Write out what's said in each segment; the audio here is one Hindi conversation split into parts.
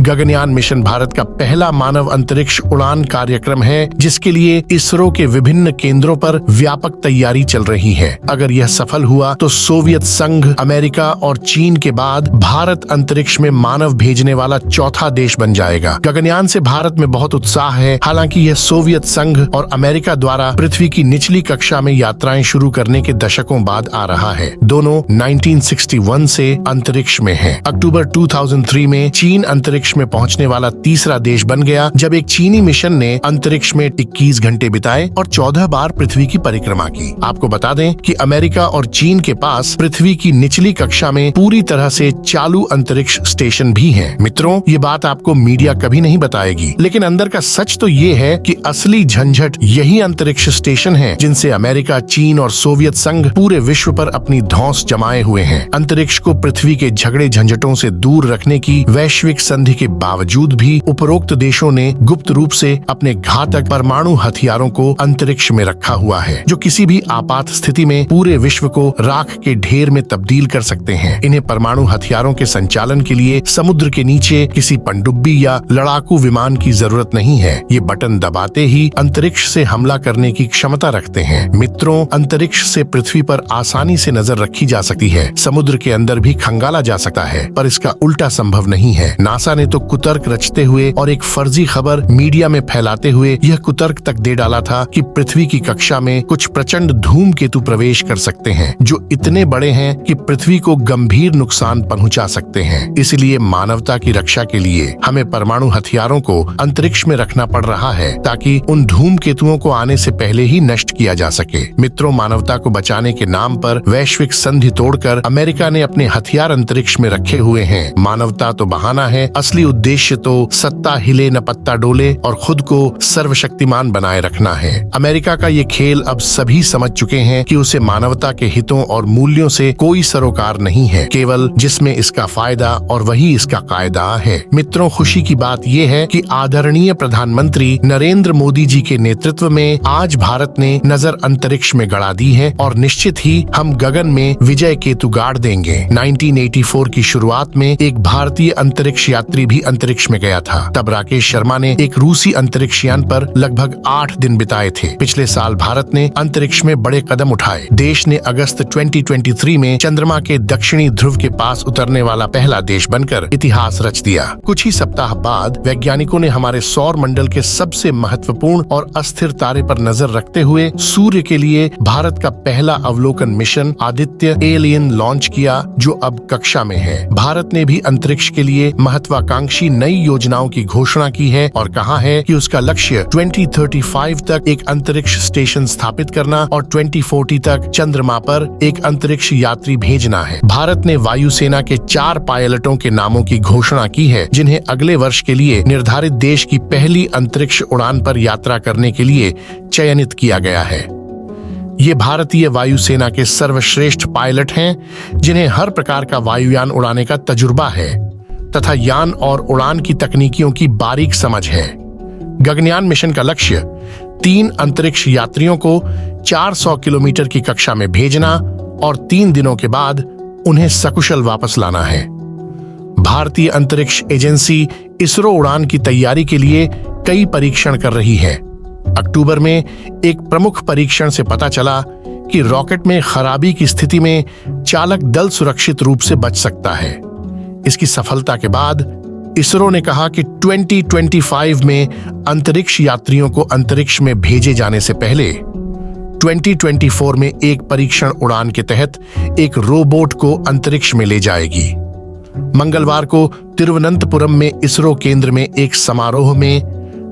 गगनयान मिशन भारत का पहला मानव अंतरिक्ष उड़ान कार्यक्रम है, जिसके लिए इसरो के विभिन्न केंद्रों पर व्यापक तैयारी चल रही है। अगर यह सफल हुआ तो सोवियत संघ, अमेरिका और चीन के बाद भारत अंतरिक्ष में मानव भेजने वाला चौथा देश बन जाएगा। गगनयान से भारत में बहुत उत्साह है। हालांकि यह सोवियत संघ और अमेरिका द्वारा पृथ्वी की निचली कक्षा में यात्राएं शुरू करने के दशकों बाद आ रहा है। दोनों 1961 से अंतरिक्ष में हैं। अक्टूबर 2003 में चीन अंतरिक्ष में पहुंचने वाला तीसरा देश बन गया, जब एक चीनी मिशन ने अंतरिक्ष में 21 घंटे बिताए और 14 बार पृथ्वी की परिक्रमा की। आपको बता दें कि अमेरिका और चीन के पास पृथ्वी की निचली कक्षा में पूरी तरह से चालू अंतरिक्ष स्टेशन भी हैं। मित्रों, ये बात आपको मीडिया कभी नहीं बताएगी, लेकिन अंदर का सच तो ये है कि असली झंझट यही अंतरिक्ष स्टेशन है, जिनसे अमेरिका, चीन और सोवियत संघ पूरे विश्व पर अपनी धौंस जमाए हुए हैं। अंतरिक्ष को पृथ्वी के झगड़े झंझटों से दूर रखने की वैश्विक संधि के बावजूद भी उपरोक्त देशों ने गुप्त रूप से अपने घातक परमाणु हथियारों को अंतरिक्ष में रखा हुआ है, जो किसी भी आपात स्थिति में पूरे विश्व को राख के ढेर में तब्दील कर सकते हैं। इन्हें परमाणु हथियारों के संचालन के लिए समुद्र के नीचे किसी पनडुब्बी या लड़ाकू विमान की जरूरत नहीं है। ये बटन दबाते ही अंतरिक्ष से हमला करने की क्षमता रखते हैं। मित्रों, अंतरिक्ष से पृथ्वी पर आसानी से नजर रखी जा सकती है। समुद्र के अंदर भी खंगाला जा सकता है, पर इसका उल्टा संभव नहीं है। नासा ने तो कुतर्क रचते हुए और एक फर्जी खबर मीडिया में फैलाते हुए यह कुतर्क तक दे डाला था कि पृथ्वी की कक्षा में कुछ प्रचंड धूमकेतु प्रवेश कर सकते हैं, जो इतने बड़े हैं कि पृथ्वी को गंभीर नुकसान पहुंचा सकते हैं। इसलिए मानवता की रक्षा के लिए हमें परमाणु हथियारों को अंतरिक्ष में रखना पड़ रहा है, ताकि उन धूमकेतुओं को आने से पहले ही नष्ट किया जा सके। मित्रों, मानवता को बचाने के नाम पर वैश्विक संधि तोड़कर अमेरिका ने अपने हथियार अंतरिक्ष में रखे हुए हैं। मानवता तो बहाना है, असली उद्देश्य तो सत्ता हिले न पत्ता डोले और खुद को सर्वशक्तिमान बनाए रखना है। अमेरिका का ये खेल अब सभी समझ चुके हैं कि उसे मानवता के हितों और मूल्यों से कोई सरोकार नहीं है, केवल जिसमें इसका फायदा और वही इसका कायदा है। मित्रों, खुशी की बात यह है कि आदरणीय प्रधानमंत्री नरेंद्र मोदी जी के नेतृत्व में आज भारत ने नजर अंतरिक्ष में गड़ा दी है और निश्चित ही हम गगन में विजय केतु गाड़ देंगे। 1984 की शुरुआत में एक भारतीय अंतरिक्ष यात्री भी अंतरिक्ष में गया था। तब राकेश शर्मा ने एक रूसी अंतरिक्ष यान पर लगभग 8 दिन बिताए थे। पिछले साल भारत ने अंतरिक्ष में बड़े कदम उठाए। देश ने अगस्त 2023 में चंद्रमा के दक्षिणी ध्रुव के पास उतरने वाला पहला देश बनकर इतिहास रच दिया। कुछ ही सप्ताह बाद वैज्ञानिकों ने हमारे सौर मंडल के सबसे महत्वपूर्ण और अस्थिर तारे पर नजर रखते हुए सूर्य के लिए भारत का पहला अवलोकन मिशन आदित्य एलियन लॉन्च किया, जो अब कक्षा में है। भारत ने भी अंतरिक्ष के लिए महत्वाकांक्षी नई योजनाओं की घोषणा की है और कहा है कि उसका लक्ष्य 2035 तक एक अंतरिक्ष स्टेशन स्थापित करना और 2040 तक चंद्रमा पर एक अंतरिक्ष यात्री भेजना है। भारत ने वायुसेना के 4 पायलटों के नामों की घोषणा की है, जिन्हें अगले वर्ष के लिए निर्धारित देश की पहली अंतरिक्ष उड़ान पर यात्रा करने के लिए चयनित किया गया है। ये भारतीय वायुसेना के सर्वश्रेष्ठ पायलट हैं, जिन्हें हर प्रकार का वायुयान उड़ाने का तजुर्बा है तथा यान और उड़ान की तकनीकियों की बारीक समझ है। गगनयान मिशन का लक्ष्य 3 अंतरिक्ष यात्रियों को 400 किलोमीटर की कक्षा में भेजना और 3 दिनों के बाद उन्हें सकुशल वापस लाना है। भारतीय अंतरिक्ष एजेंसी इसरो उड़ान की तैयारी के लिए कई परीक्षण कर रही है। अक्टूबर में एक प्रमुख परीक्षण से पता चला कि रॉकेट में खराबी की स्थिति में चालक दल सुरक्षित रूप से बच सकता है। इसकी सफलता के बाद इसरो ने कहा कि 2025 में अंतरिक्ष यात्रियों को अंतरिक्ष में भेजे जाने से पहले 2024 में एक परीक्षण उड़ान के तहत एक रोबोट को अंतरिक्ष में ले जाएगी। मंगलवार को तिरुवनंतपुरम में इसरो केंद्र में एक समारोह में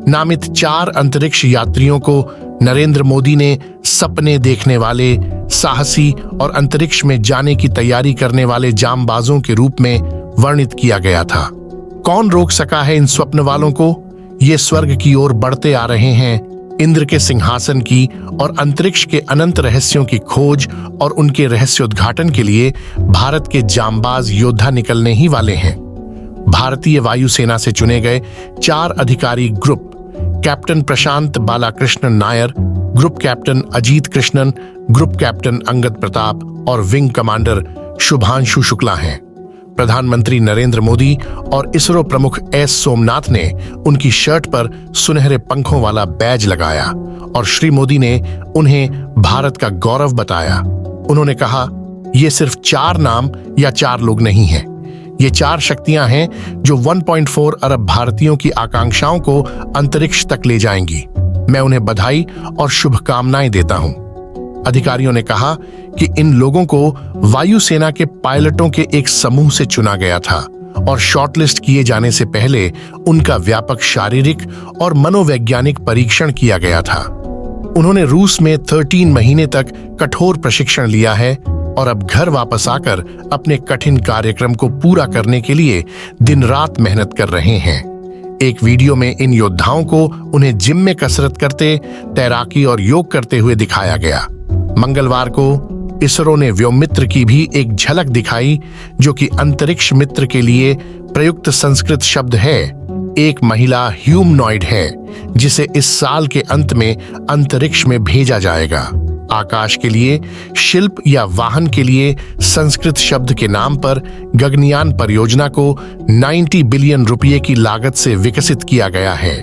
नामित 4 अंतरिक्ष यात्रियों को नरेंद्र मोदी ने सपने देखने वाले, साहसी और अंतरिक्ष में जाने की तैयारी करने वाले जांबाजों के रूप में वर्णित किया गया था। कौन रोक सका है इन स्वप्न वालों को? ये स्वर्ग की ओर बढ़ते आ रहे हैं। इंद्र के सिंहासन की और अंतरिक्ष के अनंत रहस्यों की खोज और उनके रहस्योद्घाटन के लिए भारत के जांबाज योद्धा निकलने ही वाले हैं। भारतीय वायुसेना से चुने गए 4 अधिकारी group captain Prashant Balakrishnan Nair, group captain Ajit Krishnan, group captain Angad Pratap और विंग कमांडर शुभांशु शुक्ला हैं। प्रधानमंत्री नरेंद्र मोदी और इसरो प्रमुख एस सोमनाथ ने उनकी शर्ट पर सुनहरे पंखों वाला बैज लगाया और श्री मोदी ने उन्हें भारत का गौरव बताया। उन्होंने कहा, ये सिर्फ 4 नाम या 4 लोग नहीं हैं। ये 4 शक्तियां हैं जो 1.4 अरब भारतीयों की आकांक्षाओं को अंतरिक्ष तक ले जाएंगी। मैं उन्हें बधाई और शुभकामनाएं देता हूं। अधिकारियों ने कहा कि इन लोगों को वायुसेना के पायलटों के एक समूह से चुना गया था और शॉर्टलिस्ट किए जाने से पहले उनका व्यापक शारीरिक और मनोवैज्ञानिक परीक्षण किया गया था। उन्होंने रूस में 13 महीने तक कठोर प्रशिक्षण लिया है और अब घर वापस आकर अपने कठिन कार्यक्रम को पूरा करने के लिए दिन रात मेहनत कर रहे हैं। एक वीडियो में इन योद्धाओं को उन्हें जिम में कसरत करते, तैराकी और योग करते हुए दिखाया गया। मंगलवार को इसरो ने व्योममित्र की भी एक झलक दिखाई, जो कि अंतरिक्ष मित्र के लिए प्रयुक्त संस्कृत शब्द है। एक महिला ह्यूमनॉइड है जिसे इस साल के अंत में अंतरिक्ष में भेजा जाएगा। आकाश के लिए शिल्प या वाहन के लिए संस्कृत शब्द के नाम पर गगनयान परियोजना को 90 बिलियन रुपये की लागत से विकसित किया गया है।